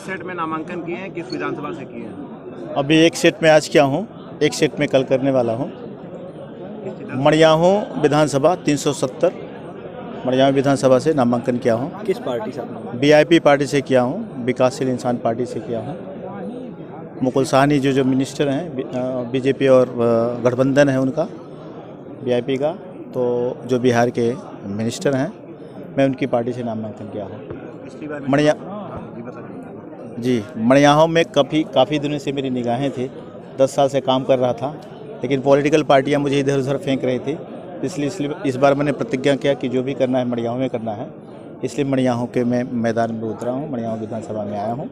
Set में नामांकन किए हैं, किस विधानसभा से किए हैं? अभी एक सेट में आज किया हूँ, एक सेट में कल करने वाला हूँ। मड़ियाहूँ विधानसभा 370 मड़ियाहूँ विधानसभा से नामांकन किया हूँ। किस पार्टी से आपने? वीआईपी पार्टी से किया हूँ, विकासशील इंसान पार्टी से किया हूँ। मुकुल साहनी जो मिनिस्टर हैं बीजेपी और गठबंधन है उनका, वीआईपी का, तो जो बिहार के मिनिस्टर हैं, मैं उनकी पार्टी से नामांकन किया हूँ। मड़ियाहूँ में काफ़ी दिनों से मेरी निगाहें थी, 10 साल से काम कर रहा था, लेकिन पॉलिटिकल पार्टियां मुझे इधर उधर फेंक रही थी। इसलिए इस बार मैंने प्रतिज्ञा किया कि जो भी करना है मड़ियाहूँ में करना है। इसलिए मड़ियाहूँ के मैं मैदान में उतरा हूँ, मड़ियाहूँ विधानसभा में आया हूँ।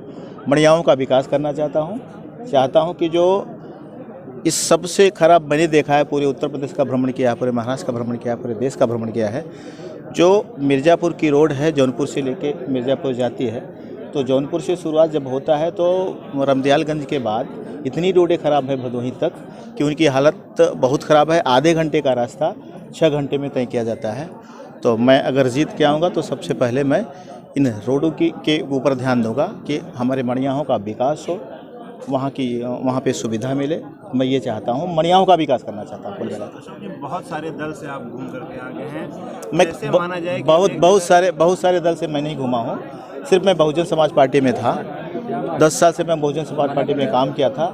मड़ियाहूँ का विकास करना चाहता हूँ कि जो इस सबसे खराब मैंने देखा है, पूरे उत्तर प्रदेश का भ्रमण किया है, पूरे महाराष्ट्र का भ्रमण किया है, पूरे देश का भ्रमण किया है। जो मिर्ज़ापुर की रोड है, जौनपुर से लेके मिर्ज़ापुर जाती है, तो जौनपुर से शुरुआत जब होता है तो रमदयालगंज के बाद इतनी रोडें ख़राब है भदोही तक कि उनकी हालत बहुत ख़राब है। आधे घंटे का रास्ता 6 घंटे में तय किया जाता है। तो मैं अगर जीत के आऊँगा तो सबसे पहले मैं इन रोडों के ऊपर ध्यान दूँगा कि हमारे मड़ियाहूँ का विकास हो, वहाँ पे सुविधा मिले। मैं ये चाहता हूँ, मड़ियाहूँ का विकास करना चाहता हूँ। बहुत सारे दल से आप घूम करके आ गए हैं, मैं कैसे माना जाए? बहुत सारे दल से मैं नहीं घूमा हूँ, सिर्फ मैं बहुजन समाज पार्टी में था। 10 साल से मैं बहुजन समाज पार्टी में काम किया था।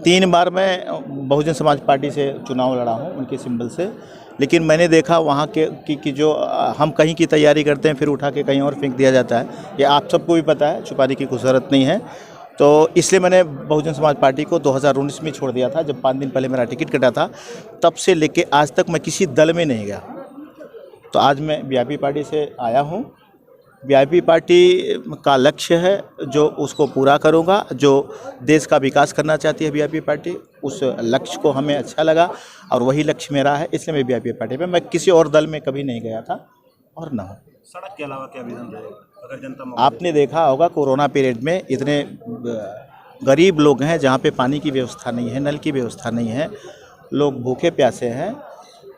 तीन बार मैं बहुजन समाज पार्टी से चुनाव लड़ा हूँ उनके सिंबल से। लेकिन मैंने देखा वहाँ कि जो हम कहीं की तैयारी करते हैं फिर उठा के कहीं और फेंक दिया जाता है। ये आप सबको भी पता है, छुपाने की कोई ज़रूरत नहीं है। तो इसलिए मैंने बहुजन समाज पार्टी को 2019 में छोड़ दिया था, जब 5 दिन पहले मेरा टिकट कटा था। तब से लेके आज तक मैं किसी दल में नहीं गया। तो आज मैं वीआईपी पार्टी से आया हूँ। वीआईपी पार्टी का लक्ष्य है जो उसको पूरा करूँगा। जो देश का विकास करना चाहती है वीआईपी पार्टी, उस लक्ष्य को हमें अच्छा लगा और वही लक्ष्य मेरा है। इसलिए मैं वीआईपी पार्टी में, मैं किसी और दल में कभी नहीं गया था और ना हो। सड़क के अलावा क्या विजन रहेगा अगर जनता? आपने देखा होगा कोरोना पीरियड में इतने गरीब लोग हैं जहाँ पे पानी की व्यवस्था नहीं है, नल की व्यवस्था नहीं है, लोग भूखे प्यासे हैं,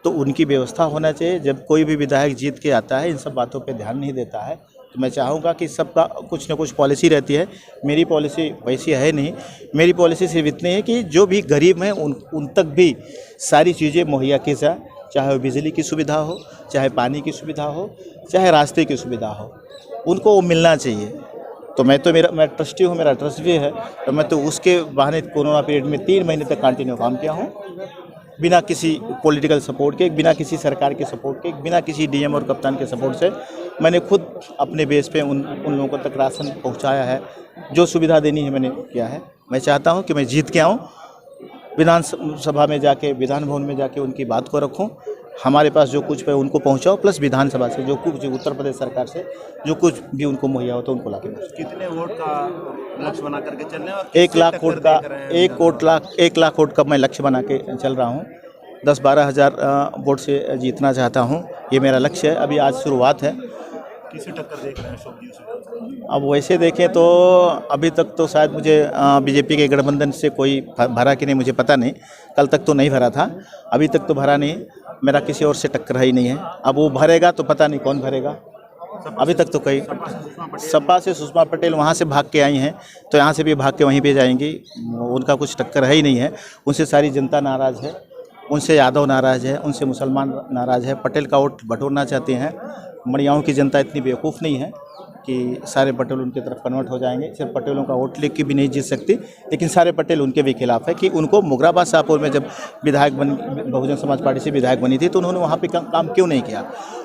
तो उनकी व्यवस्था होना चाहिए। जब कोई भी विधायक जीत के आता है इन सब बातों पे ध्यान नहीं देता है। तो मैं चाहूँगा कि सबका कुछ न कुछ पॉलिसी रहती है। मेरी पॉलिसी वैसी है नहीं। मेरी पॉलिसी सिर्फ इतनी है कि जो भी गरीब हैं उन तक भी सारी चीज़ें मुहैया की जाए, चाहे वो बिजली की सुविधा हो, चाहे पानी की सुविधा हो, चाहे रास्ते की सुविधा हो, उनको वो मिलना चाहिए। तो मैं ट्रस्टी हूँ, मेरा ट्रस्ट भी है, तो मैं तो उसके बहाने कोरोना पीरियड में 3 महीने तक कंटिन्यू काम किया हूँ, बिना किसी पॉलिटिकल सपोर्ट के, बिना किसी सरकार के सपोर्ट के, बिना किसी डीएम और कप्तान के सपोर्ट से। मैंने खुद अपने बेस पे उन लोगों तक राशन पहुंचाया है। जो सुविधा देनी है मैंने किया है। मैं चाहता हूं कि मैं जीत के आऊं, विधानसभा में जाके, विधान भवन में जाके उनकी बात को रखूं। हमारे पास जो कुछ है उनको पहुंचाओ, प्लस विधानसभा से जो कुछ, उत्तर प्रदेश सरकार से जो कुछ भी उनको मुहैया होता है उनको ला के। कितने वोट का लक्ष्य बना करके चल रहे हैं? 1 लाख वोट का, 1 लाख वोट का मैं लक्ष्य बना के चल रहा हूँ। 10-12 हज़ार वोट से जीतना चाहता हूँ, ये मेरा लक्ष्य है। अभी आज शुरुआत है। किसी टक्कर देख रहे हैं? अब वैसे देखें तो अभी तक तो शायद मुझे बीजेपी के गठबंधन से कोई भरा कि नहीं मुझे पता नहीं। कल तक तो नहीं भरा था, अभी तक तो भरा नहीं। मेरा किसी और से टक्कर ही नहीं है। अब वो भरेगा तो पता नहीं कौन भरेगा। अभी तक तो कई सपा से सुषमा पटेल वहाँ से भाग के आई हैं, तो यहाँ से भी भाग के वहीं पे जाएंगी। उनका कुछ टक्कर है ही नहीं है। उनसे सारी जनता नाराज़ है, उनसे यादव नाराज़ है, उनसे मुसलमान नाराज़ है। पटेल का वोट बटोरना चाहते हैं। मड़ियाहूँ की जनता इतनी बेवकूफ़ नहीं है कि सारे पटेल उनकी तरफ कन्वर्ट हो जाएंगे। सिर्फ पटेलों का वोट लेके भी नहीं जीत सकती, लेकिन सारे पटेल उनके भी खिलाफ है कि उनको मुगराबाद शाहपुर में जब बहुजन समाज पार्टी से विधायक बनी थी तो उन्होंने वहाँ पे काम क्यों नहीं किया।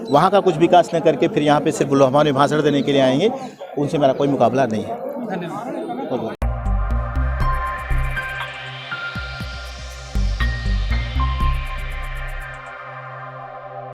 वहाँ का कुछ विकास न करके फिर यहाँ पे सिर्फ लोहामा में भाषण देने के लिए आएंगे। उनसे मेरा कोई मुकाबला नहीं है। धन्यवाद।